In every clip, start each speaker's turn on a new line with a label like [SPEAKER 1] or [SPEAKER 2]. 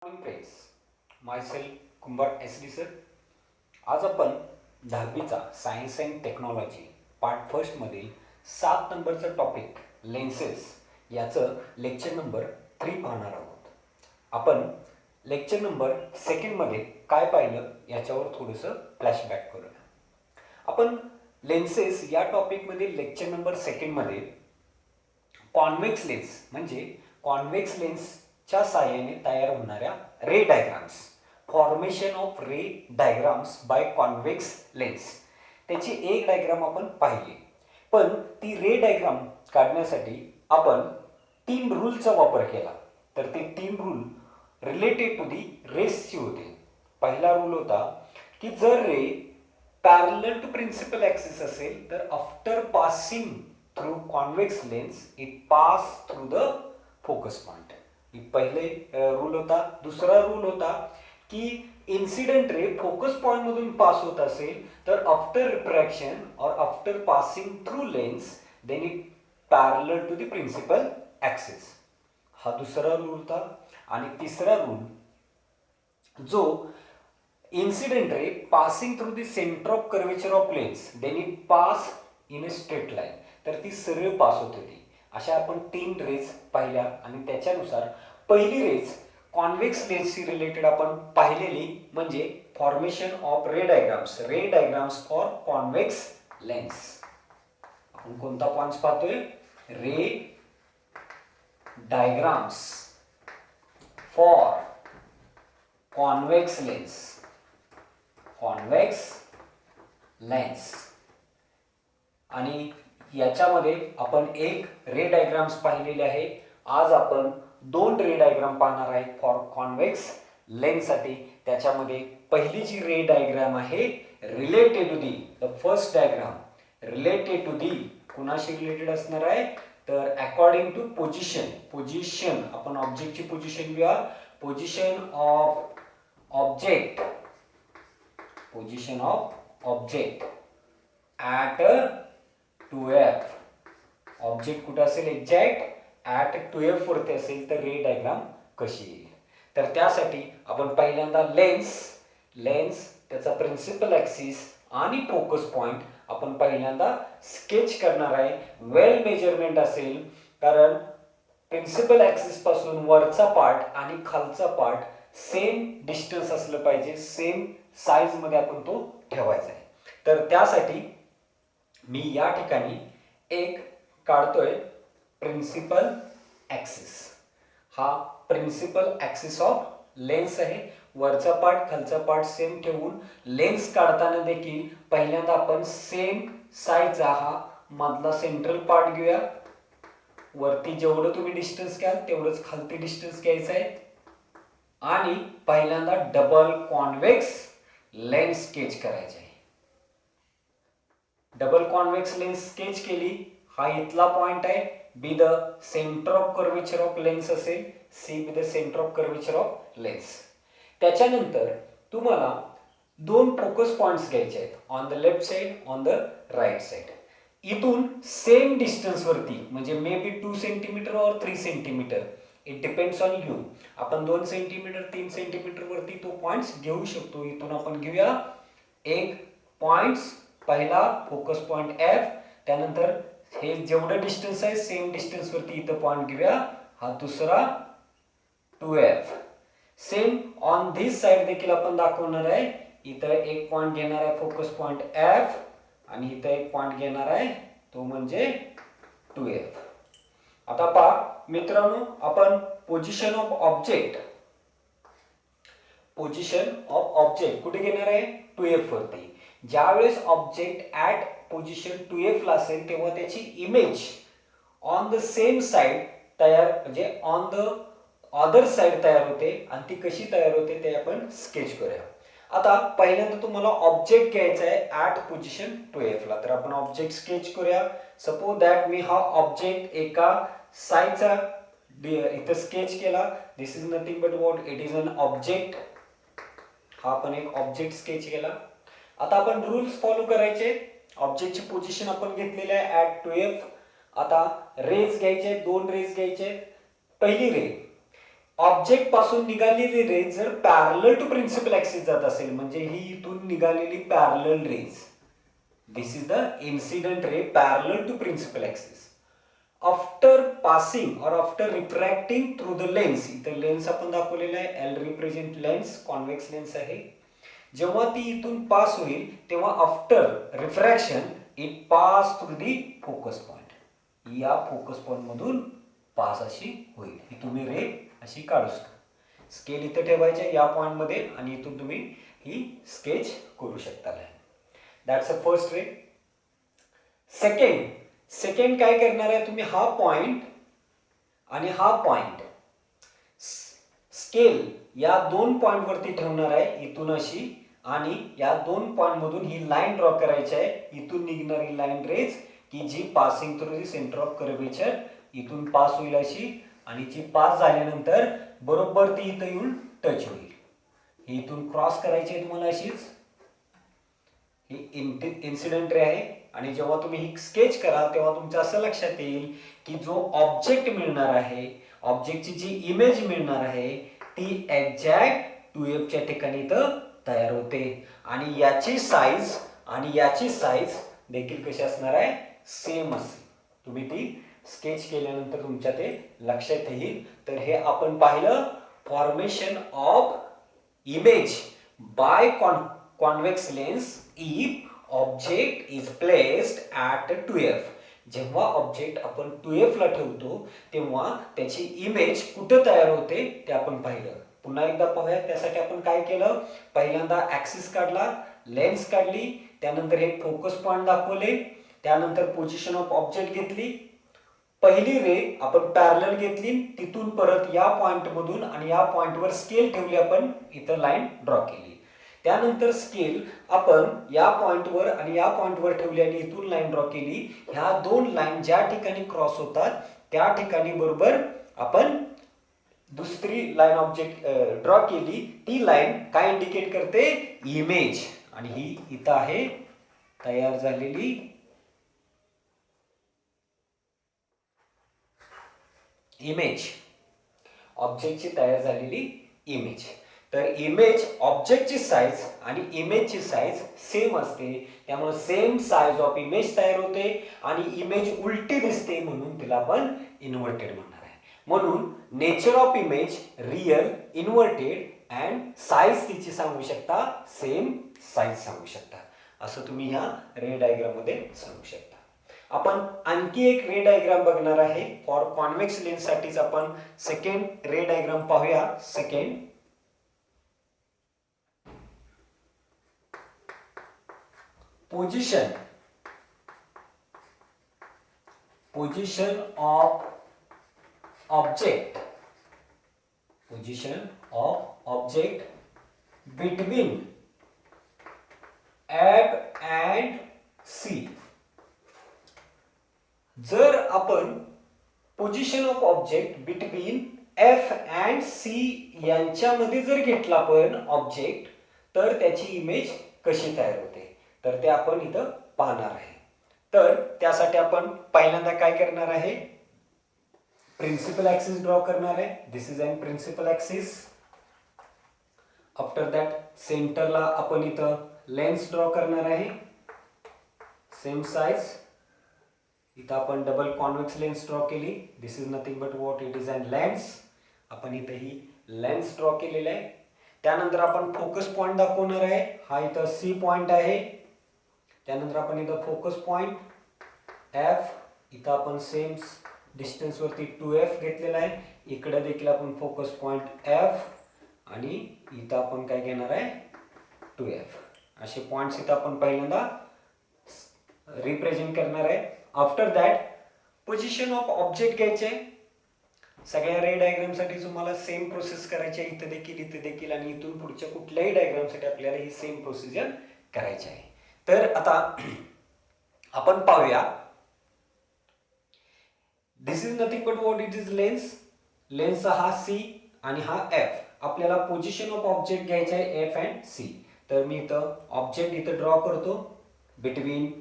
[SPEAKER 1] Morning friends, myself कुंभार SD sir. आज आपण 10वीचा science and technology part फर्स्टमधील 7 नंबरचं टॉपिक लेन्सेस याचं लेक्चर नंबर 3 पाहणार आहोत. आपण लेक्चर नंबर सेकंडमध्ये काय पाहिलं याच्यावर थोडंसं फ्लॅशबॅक करूया. आपण लेन्सेस या टॉपिकमध्ये लेक्चर नंबर सेकंडमध्ये कॉन्व्हेक्स लेन्स म्हणजे कॉन्व्हेक्स लेन्सच्या साहाय्याने तयार होणाऱ्या ray diagrams, formation of ray diagrams by convex lens, त्याची एक डायग्राम आपण पाहिली. पण ती रे डायग्राम काढण्यासाठी आपण 3 रूलचा वापर केला. तर ते 3 रूल रिलेटेड टू दी रेसची होते. पहिला रूल होता की जर ray parallel to principal axis असेल तर after passing through convex lens it pass through the focus point. ही पहिले रूल होता. दुसरा रूल होता की इन्सिडेंट रे फोकस पॉइंट मधून पास होत असेल तर आफ्टर रिफ्रॅक्शन और after passing through lens then it parallel to the principal axis. हा दुसरा रूल होता. आणि तिसरा रूल जो incident ray passing through the center of curvature of lens then it pass in a straight line. तर ती सरळ पास होत होती. अशा आपण 3 रेज पाहिल्या आणि त्याच्यानुसार पहिली रेज कॉन्व्हेक्स लेन्सशी रिलेटेड आपण पाहिलेली म्हणजे formation of ray diagrams for convex lens. आपण कोणता पॉइंट पाहतोय? रे डायग्राम्स फॉर कॉन्व्हेक्स लेन्स. आणि याच्यामध्ये आपण एक रे डायग्राम्स पाहिलेले आहे. आज आपण 2 रे डायग्राम पाहणार आहे फॉर कॉन्व्हेक्स लेन्ससाठी. त्याच्यामध्ये पहिली जी रे डायग्राम आहे related to the first diagram related to the कुणाशी रिलेटेड असणार आहे तर अकॉर्डिंग टू पोझिशन आपण ऑब्जेक्टची पोझिशन घेऊया. Position of object at 2F. Object कुठं असेल एक्झॅक्ट ॲट 2F वरती असेल तर रे डायग्राम कशी येईल. तर त्यासाठी आपण पहिल्यांदा लेन्स त्याचा प्रिन्सिपल ॲक्सिस आणि फोकस पॉइंट आपण पहिल्यांदा स्केच करणार आहे. वेल मेजरमेंट असेल कारण प्रिन्सिपल ॲक्सिस पासून वरचा पार्ट आणि खालचा पार्ट सेम डिस्टन्स असलं पाहिजे, सेम साईज मध्ये आपण तो ठेवायचा आहे. तर त्यासाठी मी या ठिकाणी एक काढतोय प्रिन्सिपल ॲक्सिस. हा प्रिन्सिपल ॲक्सिस ऑफ लेन्स आहे. वरचा पार्ट खालचा पार्ट सेम ठेवून लेन्स काढताना देखील पहिल्यांदा आपण सेम साईजचा हा मधला सेंट्रल पार्ट घेऊया. वरती जेवढं तुम्ही डिस्टन्स घ्याल तेवढंच खालती डिस्टन्स घ्यायचं आहे. आणि पहिल्यांदा डबल कॉन्व्हेक्स लेन्स स्केच करायचे आहे. डबल कॉन्व्हेक्स लेन्स स्केच केली. हा इथला पॉइंट आहे. Be the centre of curvature of lens असेल. C be the centre of curvature of lens. त्याच्यानंतर तुम्हाला 2 फोकस पॉइंट्स घ्यायचे आहेत on the left side, on the right side. इथून सेम डिस्टन्स वरती म्हणजे मे बी 2 सेंटीमीटर और 3 centimetre, it depends on you. आपण 2 सेंटीमीटर 3 सेंटीमीटर वरती तो पॉइंट्स घेऊ शकतो. इथून आपण घेऊया एक पॉइंट्स. पहिला फोकस पॉइंट F. त्यानंतर हे जेवढं डिस्टन्स आहे सेम डिस्टन्स वरती इथं पॉइंट घेऊया. हा दुसरा 2F. Same on this side देखील आपण दाखवणार आहे. इथं एक पॉइंट घेणार आहे फोकस पॉइंट F आणि इथं एक पॉइंट घेणार आहे तो म्हणजे 2F. आता पहा मित्रांनो, आपण पोझिशन ऑफ ऑब्जेक्ट कुठे घेणार आहे 2F वरती. ज्यावेळेस ऑब्जेक्ट ॲट पोझिशन 2F ला असेल तेव्हा त्याची image on the same side तयार म्हणजे ऑन द अदर साइड तयार होते. आणि ती कशी तयार होते ते आपण स्केच करूया. आता पहिल्यांदा तुम्हाला ऑब्जेक्ट घ्यायचा आहे ॲट पोझिशन 2F ला. तर आपण ऑब्जेक्ट स्केच करूया. सपोज दॅट मी हा ऑब्जेक्ट एका साइडचा इथं स्केच केला. This is nothing but what it is an object. हा आपण एक ऑब्जेक्ट स्केच केला. आता आपण रूल्स फॉलो करायचे. ऑब्जेक्टची पोझिशन आपण घेतलेली आहे ॲट 2F. आता रेज घ्यायचे, 2 रेज घ्यायचे. पहिली रे ऑब्जेक्ट पासून निघालेली रेज जर पॅरलल टू प्रिन्सिपल ऍक्सिस जात असेल, म्हणजे ही इथून निघालेली parallel rays, this is the incident ray parallel to principal axis. After passing और after refracting through the lens, इथं लेन्स आपण दाखवलेला आहे, L represent lens, convex lens आहे. जेव्हा ती इथून पास होईल तेव्हा after refraction it pass through the focus point, या फोकस पॉइंट मधून पास अशी होईल. ही तुम्ही रे अशी काढू शकता. स्केल इथं ठेवायचे या पॉइंट मध्ये आणि इथून तुम्ही ही स्केच करू शकता. That's a first ray. Second काय करणार आहे तुम्ही, हा पॉइंट आणि हा पॉइंट स्केल या दोन पॉइंट वरती ठेवणार आहे इथून अशी, आणि या दोन पॉइंट मधून ही लाईन ड्रॉ करायची आहे. इथून निघणारी लाईन रेज की जी passing through the centre of curvature इथून पास होईल अशी, आणि जी पास झाल्यानंतर बरोबर ती इथं येऊन टच होईल. ही इथून क्रॉस करायची आहे तुम्हाला अशीच. ही इन्सिडेंट रे आहे. आणि जेव्हा तुम्ही ही स्केच कराल तेव्हा तुमच्या असं लक्षात येईल की जो ऑब्जेक्ट मिळणार आहे, ऑब्जेक्टची जी इमेज मिळणार आहे ती एक्झॅक्ट 2f च्या ठिकाणी इथं तयार होते. आणि याची साईज देखील कशी असणार आहे, सेम असेल. तुम्ही ती स्केच केल्यानंतर तुमच्या ते लक्षात येईल. तर हे आपण पाहिलं formation of image by convex lens if object is placed at 2f. जेव्हा ऑब्जेक्ट आपण 2f ला ठेवतो तेव्हा त्याची इमेज कुठं तयार होते ते आपण पाहिलं. पुन्हा एकदा पाहूया. त्यासाठी आपण काय केलं, पहिल्यांदा ऍक्सिस काढला, लेन्स काढली, त्यानंतर हे फोकस पॉइंट दाखवले, त्यानंतर पोझिशन ऑफ ऑब्जेक्ट घेतली. पहिली रे आपण पॅरलल घेतली, तिथून परत या पॉइंट मधून आणि या पॉइंटवर स्केल ठेवली, आपण इथं लाईन ड्रॉ केली. त्यानंतर स्केल आपण या पॉइंटवर आणि या पॉइंटवर ठेवली आणि इथून लाईन ड्रॉ केली. ह्या दोन लाईन ज्या ठिकाणी क्रॉस होतात त्या ठिकाणी बरोबर आपण दुसरी लाईन ऑब्जेक्ट ड्रॉ केली. ती लाईन काय इंडिकेट करते, इमेज. आणि ही इथं आहे तयार झालेली इमेज, ऑब्जेक्टची तयार झालेली इमेज. तर इमेज, ऑब्जेक्टची साईज आणि इमेजची साईज सेम असते, त्यामुळे सेम साईज ऑफ इमेज तयार होते. आणि इमेज उलटी दिसते म्हणून तिला आपण इन्व्हर्टेड म्हणणार आहे. म्हणून nature of image real, inverted and size तिची सांगू शकता, सेम साईज सांगू शकता. असं तुम्ही ह्या रे डायग्राम मध्ये सांगू शकता. आपण आणखी एक रे डायग्राम बघणार आहे. फॉर कॉन्व्हेक्स लेन्स साठीच आपण सेकंड रे डायग्राम पाहूया. Second position of object between F and C. जर आपण position of object between F and C यांच्यामध्ये जर घेतला आपण ऑब्जेक्ट, तर त्याची इमेज कशी तयार होते तर ते आपण इथं पाहणार आहे. तर त्यासाठी आपण पहिल्यांदा काय करणार आहे, प्रिन्सिपल ऍक्सिस ड्रॉ करणार आहे. This is an principal axis. After that सेंटरला आपण इथं लेन्स ड्रॉ करणार आहे, सेम साइज. इथं आपण डबल कॉन्व्हेक्स लेन्स ड्रॉ केली. This is nothing but what, it is an lens. आपण इथं ही लेन्स ड्रॉ केलेला आहे. त्यानंतर आपण फोकस पॉइंट दाखवणार आहे. हा इथं सी पॉइंट आहे. त्यानंतर आपण इथं फोकस पॉइंट एफ, इथं आपण सेम डिस्टन्स वरती 2f घेतलेला आहे. इकडे देखील आपण फोकस पॉइंट एफ आणि इथं आपण काय घेणार आहे 2f. असे पॉइंट्स इथं आपण पहिल्यांदा रिप्रेझेंट करणार आहे. After that position of object घ्यायचे. सगळ्या रे डायग्राम साठी तुम्हाला सेम प्रोसेस करायची आहे. इथं देखील आणि इथून पुढच्या कुठल्याही डायग्राम साठी आपल्याला ही सेम प्रोसिजर करायची आहे. तर आता आपण पाहूया. This is nothing but what, it is lens. लेन्सचा हा सी आणि हा एफ. आपल्याला पोझिशन ऑफ ऑब्जेक्ट घ्यायचे आहे एफ अँड सी. तर मी इथं ऑब्जेक्ट इथं ड्रॉ करतो बिटवीन.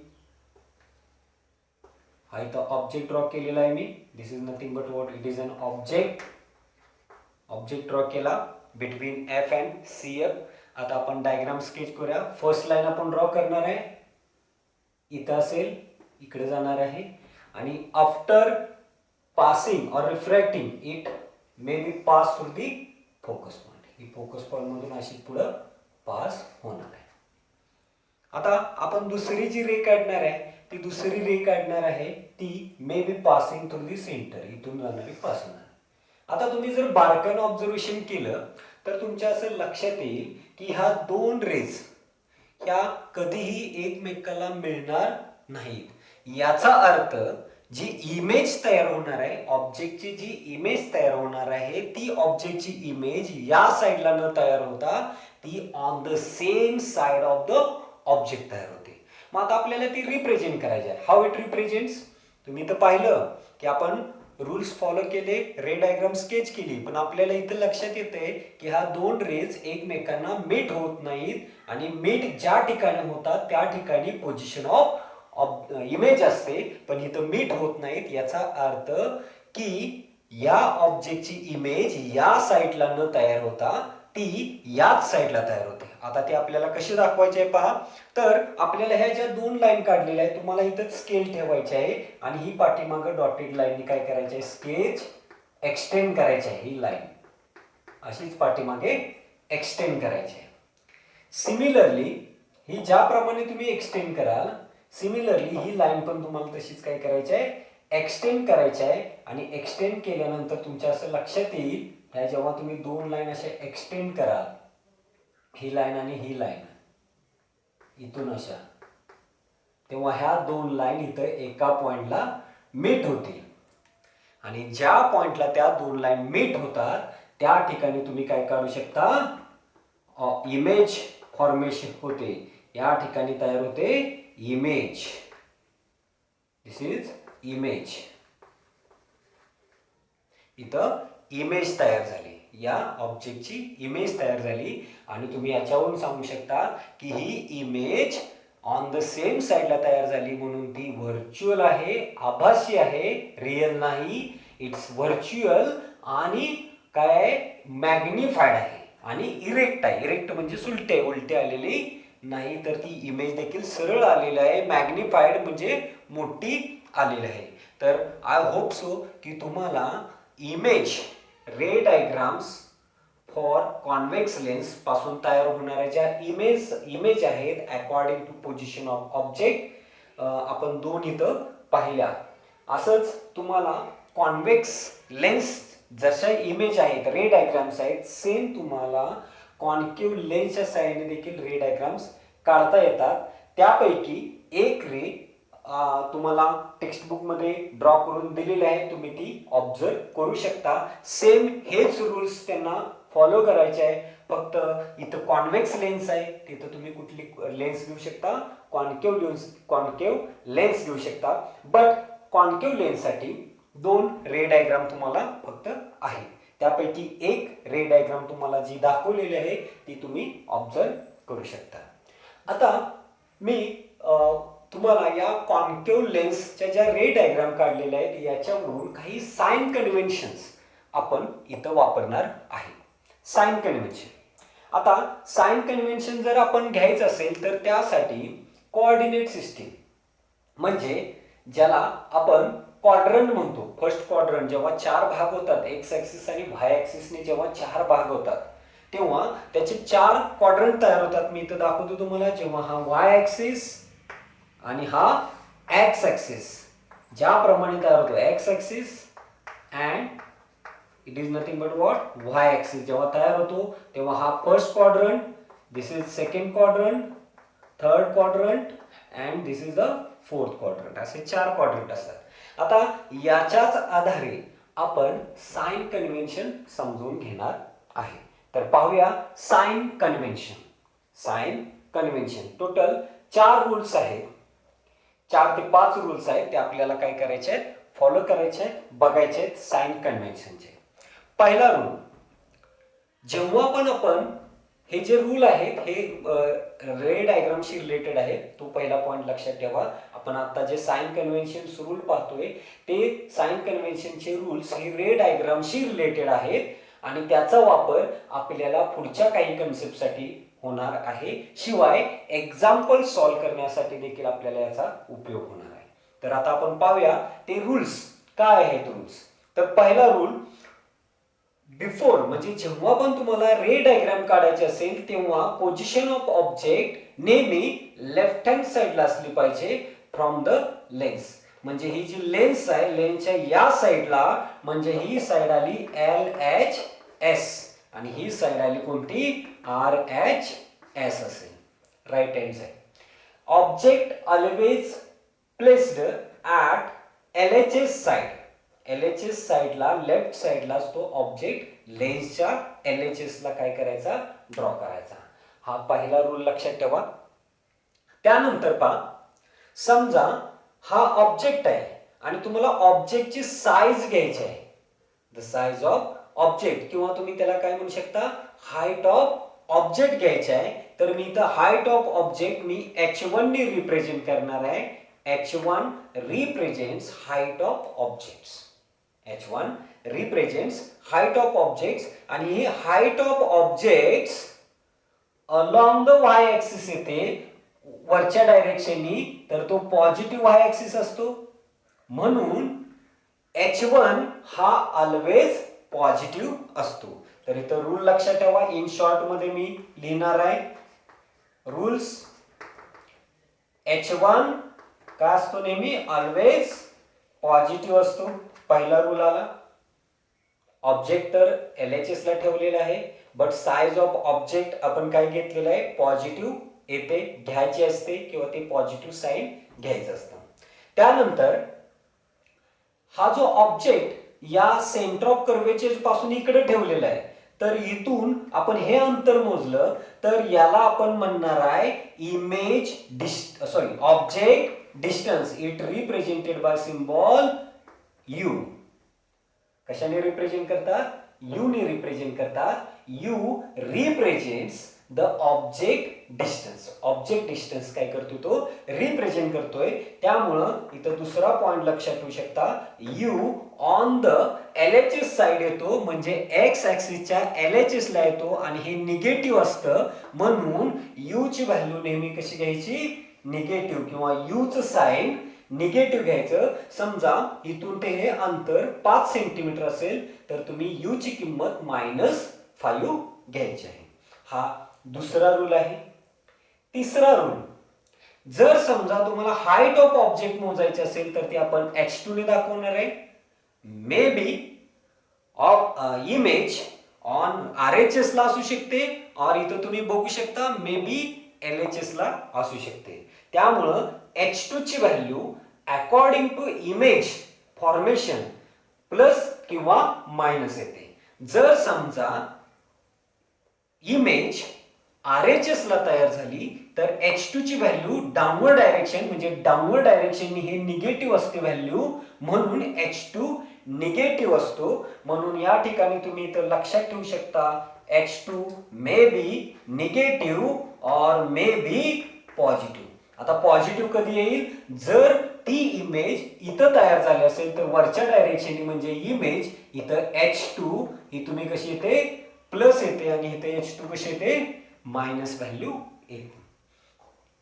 [SPEAKER 1] हा इथं ऑब्जेक्ट ड्रॉ केलेला आहे मी. This is nothing but what, it is an object. Object draw केला between F and C F. आता आपण डायग्राम स्केच करूया. फर्स्ट लाईन आपण ड्रॉ करणार आहे, इथं असेल, इकडे जाणार आहे आणि आफ्टर पासिंग और refracting it may be pass through the focus point. ही फोकस पॉइंट मधून अशी पुढं पास होणार आहे. आता आपण दुसरी जी रे काढणार आहे, ती दुसरी रे काढणार आहे ती may be passing through the centre, इथून जाणारी पास होणार. आता तुम्ही जर बारकाईनं ऑब्झर्वेशन केलं तर तुमच्या असं लक्षात येईल की ह्या दोन रेज ह्या कधीही एकमेकाला मिळणार नाहीत. याचा अर्थ जी इमेज तयार होणार आहे, ऑब्जेक्टची जी इमेज तयार होणार आहे, ती ऑब्जेक्टची इमेज या साईडला न तयार होता ती on the same side of the object तयार होते. मग आता आपल्याला ती रिप्रेझेंट करायची आहे. How it represents? तुम्ही तर पाहिलं की आपण रूल्स फॉलो केले, रे डायग्राम स्केच केली, पण आपल्याला इथं लक्षात येते की ह्या दोन रेज एकमेकांना मीट होत नाहीत आणि मीट ज्या ठिकाणी होतात त्या ठिकाणी पोझिशन ऑफ इमेज असते, पण इथं मीट होत नाहीत. याचा अर्थ की या ऑब्जेक्टची इमेज या साईडला न तयार होता ती याच साईडला तयार होते. आता ते आपल्याला कशी दाखवायचे आहे पहा. तर आपल्याला ह्या ज्या दोन लाईन काढलेल्या आहेत, तुम्हाला इथं स्केल ठेवायची आहे आणि ही पाठीमागं डॉटेड लाईन काय करायची आहे, स्केच एक्सटेंड करायची आहे. ही लाईन अशीच पाठीमागे एक्सटेंड करायची आहे. सिमिलरली ही ज्याप्रमाणे तुम्ही एक्सटेंड कराल, सिमिलरली ही लाईन पण तुम्हाला तशीच काय करायची आहे, एक्सटेंड करायची आहे. आणि एक्सटेंड केल्यानंतर तुमच्या असं लक्षात येईल, ह्या जेव्हा तुम्ही दोन लाईन अशा एक्सटेंड कराल, ही लाईन आणि ही लाईन इथून अशा, तेव्हा ह्या दोन लाईन इथं एका पॉइंटला मीट होतील आणि ज्या पॉइंटला त्या दोन लाईन मीट होतात त्या ठिकाणी तुम्ही काय काढू शकता, इमेज फॉर्मेशन होते. या ठिकाणी तयार होते इमेज. This is image. इथं इमेज तयार झाली, या ऑब्जेक्टची इमेज तयार झाली आणि तुम्ही याच्यावरून सांगू शकता की ही इमेज ऑन द सेम साइडला तयार झाली म्हणून ती व्हर्च्युअल आहे, आभासी आहे, रिअल नाही. इट्स व्हर्च्युअल आणि काय मॅग्निफाईड आहे आणि इरेक्ट आहे. इरेक्ट म्हणजे सुलटे उलटे आलेली नाही, तर ती इमेज देखील सरळ आलेली आहे. मॅग्निफाईड म्हणजे मोठी आलेली आहे. तर आय होप सो की तुम्हाला image ray diagrams for convex lens पासून तयार होणाऱ्या ज्या इमेज आहेत according to position of object आपण दोन इथं पाहिल्या. असंच तुम्हाला कॉन्व्हेक्स लेन्स जशा इमेज आहेत, रे डायग्राम्स आहेत, सेम तुम्हाला कॉन्केव्ह लेन्सच्या साईडने देखील रे डायग्राम्स काढता येतात. त्यापैकी एक रे तुम्हाला टेक्स्टबुक मध्ये ड्रॉ करून दिलेले आहे, तुम्ही ती ऑब्झर्व करू शकता. सेम हेच रूल्स त्यांना फॉलो करायचे आहे. फक्त इथं कॉन्व्हेक्स लेन्स आहे, तिथं तुम्ही कुठली लेन्स घेऊ शकता, कॉन्केव्ह लेन्स घेऊ शकता. बट कॉन्केव्ह लेन्ससाठी दोन रे डायग्राम तुम्हाला फक्त आहे. त्यापैकी एक रे डायग्राम तुम्हाला जी दाखवलेली आहे ती तुम्ही ऑब्झर्व करू शकता. आता मी तुम्हाला या कॉन्केव्ह लेन्सच्या ज्या रे डायग्राम काढलेल्या आहेत याच्यावरून काही साइन कन्व्हेन्शन्स आपण इथं वापरणार आहे. Sign convention. आता साइन कन्व्हेन्शन जर आपण घ्यायचं असेल तर त्यासाठी कोऑर्डिनेट सिस्टीम म्हणजे ज्याला आपण क्वाड्रंट म्हणतो. फर्स्ट क्वाड्रंट जेव्हा चार भाग होतात, एक्स ऍक्सिस आणि वाय ऍक्सिसने जेव्हा चार भाग होतात तेव्हा त्याचे चार क्वाड्रंट तयार होतात. मी इथं दाखवतो तुम्हाला. जेव्हा हा वाय ऍक्सिस आणि हा एक्स ऍक्सिस ज्याप्रमाणे तयार होतो, x axis and it is nothing but what, Y axis जेव्हा तयार होतो तेव्हा हा first quadrant, this is second quadrant, third quadrant and this is the fourth quadrant. असे चार क्वाड्रंट असतात. आता याच्याच आधारे आपण साइन कन्व्हेन्शन समजून घेणार आहे. तर पाहूया sign convention. Sign convention total 4 rules आहेत. 4 ते 5 रूल्स आहेत, ते आपल्याला काय करायचे आहेत, फॉलो करायचे आहेत, बघायचे आहेत साइन कन्व्हेन्शनचे. पहिला रूल, जेव्हा पण आपण हे जे रूल आहेत हे रे डायग्रामशी रिलेटेड आहेत, तो पहिला पॉइंट लक्षात ठेवा. आपण आता जे साइन कन्व्हेन्शन रूल पाहतोय ते साइन कन्व्हेन्शनचे रूल्स हे रे डायग्रामशी रिलेटेड आहेत आणि त्याचा वापर आपल्याला पुढच्या काही कन्सेप्टसाठी होणार आहे, शिवाय एक्झाम्पल सॉल्व्ह करण्यासाठी देखील आपल्याला याचा उपयोग होणार आहे. तर आता आपण पाहूया ते रूल्स काय आहेत. रूल्स तर पहिला रूल, बिफोर म्हणजे जेव्हा पण तुम्हाला रे डायग्राम काढायचे असेल तेव्हा पोझिशन ऑफ ऑब्जेक्ट नेहमी लेफ्ट हँड साइडला असली पाहिजे फ्रॉम द लेन्स. म्हणजे ही जी लेन्स आहे, लेन्सच्या या साइडला, म्हणजे ही साइड आली LHS आणि ही साइड आली कोणती RHS असेल, right hand side. Object always placed at LHS side. LHS साइडला, लेफ्ट साइडला तो ऑब्जेक्ट लेन्सच्या LHS ला काय करायचा, ड्रॉ करायचा. हा पहिला रूल लक्षात ठेवा. त्यानंतर पहा, समजा हा ऑब्जेक्ट आहे आणि तुम्हाला ऑब्जेक्टची साईज घ्यायची आहे. द साईज ऑफ ऑब्जेक्ट, किंवा तुम्ही त्याला काय म्हणू शकता, हाईट ऑफ ऑब्जेक्ट घ्यायचे आहे. तर मी इथं height of object me H1 ने रिप्रेझेंट करणार आहे. H1 represents height of objects. H1 represents height of objects आणि ही height of objects along the y axis येते वरच्या डायरेक्शननी, तर तो पॉझिटिव्ह y axis असतो. म्हणून H1 हा ऑलवेज पॉझिटिव्ह असतो. तर इथं रूल लक्षात ठेवा. इन शॉर्ट मध्ये मी लिहिणार आहे रूल्स. H1 काय असतो, नेहमी ऑलवेज पॉझिटिव्ह असतो. पहिला रूल आला. ऑब्जेक्ट तर LHS ला ठेवलेला आहे, बट साइज ऑफ ऑब्जेक्ट आपण काय घेतलेलं आहे, पॉझिटिव्ह येथे घ्यायची असते किंवा ते पॉझिटिव्ह साइन घ्यायचं असतं. त्यानंतर हा जो ऑब्जेक्ट या सेंटर ऑफ कर्वेचर पासून इकडे ठेवलेला आहे, तर इथून आपण हे अंतर मोजलं तर याला आपण म्हणणार आहे object distance. It represented by symbol U. कशाने रिप्रेझेंट करतात, U ने रिप्रेझेंट करतात. U represents the object distance. Object distance काय करतो, तो रिप्रेझेंट करतोय. त्यामुळं इथं दुसरा पॉइंट लक्षात ठेवू शकता, U on the LHS side येतो, म्हणजे एक्स ऍक्सिसच्या LHS ला येतो आणि हे निगेटिव्ह असतं. म्हणून U ची व्हॅल्यू नेहमी कशी घ्यायची, निगेटिव्ह, किंवा U चं साइन निगेटिव्ह घ्यायचं. समजा इथून ते हे अंतर 5 सेंटीमीटर असेल तर तुम्ही U ची किंमत -5 घ्यायची आहे. हा दुसरा रूल आहे. तिसरा रूल, जर समजा तुम्हाला हाईट ऑफ ऑब्जेक्ट मोजायचे असेल तर ते आपण H2 ने दाखवणार आहे. May be of image on RHS ला असू शकते, और इथं तुम्ही बघू शकता मे बी LHS ला असू शकते. त्यामुळं H2 ची value according to image formation plus किंवा मायनस येते. जर समजा इमेज RHS ला तयार झाली तर H2 ची व्हॅल्यू डाउनवर्ड डायरेक्शन, म्हणजे डाउनवर्ड डायरेक्शन हे निगेटिव्ह असते व्हॅल्यू, म्हणून H2 निगेटिव्ह असतो. म्हणून या ठिकाणी तुम्ही इथं लक्षात ठेवू शकता H2 मे बी निगेटिव्ह और मे बी पॉझिटिव्ह. आता पॉझिटिव्ह कधी येईल, जर ती इमेज इथं तयार झाली असेल तर वरच्या डायरेक्शननी, म्हणजे इमेज इथं H2 ही तुम्ही कशी येते, प्लस येते, आणि इथे H2 कशी येते, मायनस व्हॅल्यू येते.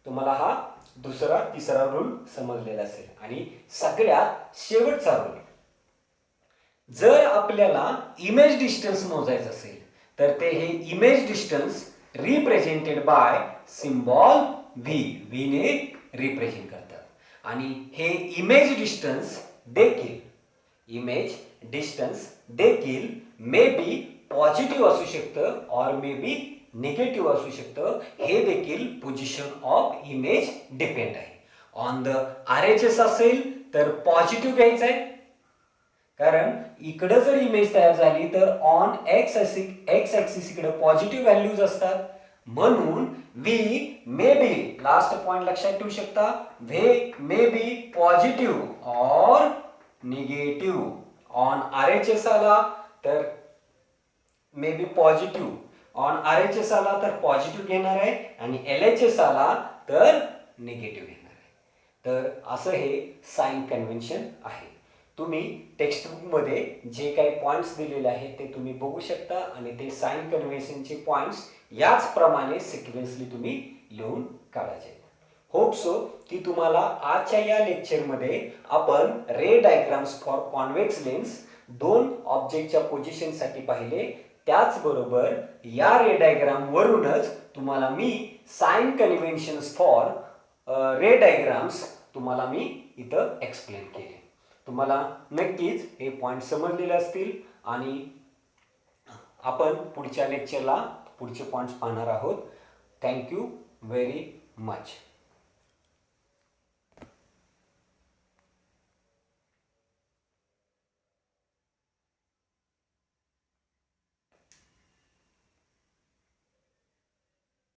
[SPEAKER 1] तुम्हाला हा दुसरा तिसरा रूल समजलेला असेल. आणि सगळ्यात शेवटचा रूल, जर आपल्याला इमेज डिस्टन्स मोजायचं असेल तर ते हे image distance represented by symbol V ने रिप्रेझेंट करतात. आणि हे इमेज डिस्टन्स देखील मे बी पॉझिटिव्ह असू शकतं और मे बी निगेटिव्ह असू शकतं. हे देखील पोझिशन ऑफ इमेज डिपेंड आहे. ऑन द RHS असेल तर पॉझिटिव्ह घ्यायचं आहे, कारण इकडे जर इमेज तयार झाली तर ऑन एक्स ऍक्सिस इकडे पॉझिटिव्ह व्हॅल्यूज असतात. म्हणून V may be, last point लक्षात ठेवू शकता, V मे बी पॉझिटिव्ह और निगेटिव्ह. ऑन RHS आला तर may be positive, on RHS आला तर पॉझिटिव्ह घेणार आहे, आणि LHS आला तर निगेटिव्ह घेणार आहे. तर असं हे साइन कन्व्हेन्शन आहे. तुम्ही टेक्स्टबुकमध्ये जे काही पॉईंट्स दिलेले आहेत ते तुम्ही बघू शकता आणि ते साइन कन्व्हेन्शनचे पॉईंट्स याचप्रमाणे सिक्वेन्सली तुम्ही लिहून काढायचे. होप सो की तुम्हाला आजच्या या लेक्चरमध्ये आपण रे डायग्राम्स फॉर कॉन्व्हेक्स लेन्स दोन ऑब्जेक्टच्या पोझिशनसाठी पाहिले. त्याचबरोबर या रे डायग्राम वरूनच तुम्हाला मी sign conventions for ray diagrams तुम्हाला मी इथं एक्सप्लेन केले. तुम्हाला नक्कीच हे पॉईंट समजलेले असतील आणि आपण पुढच्या लेक्चरला पुढचे पॉईंट्स पाहणार आहोत. Thank you very much.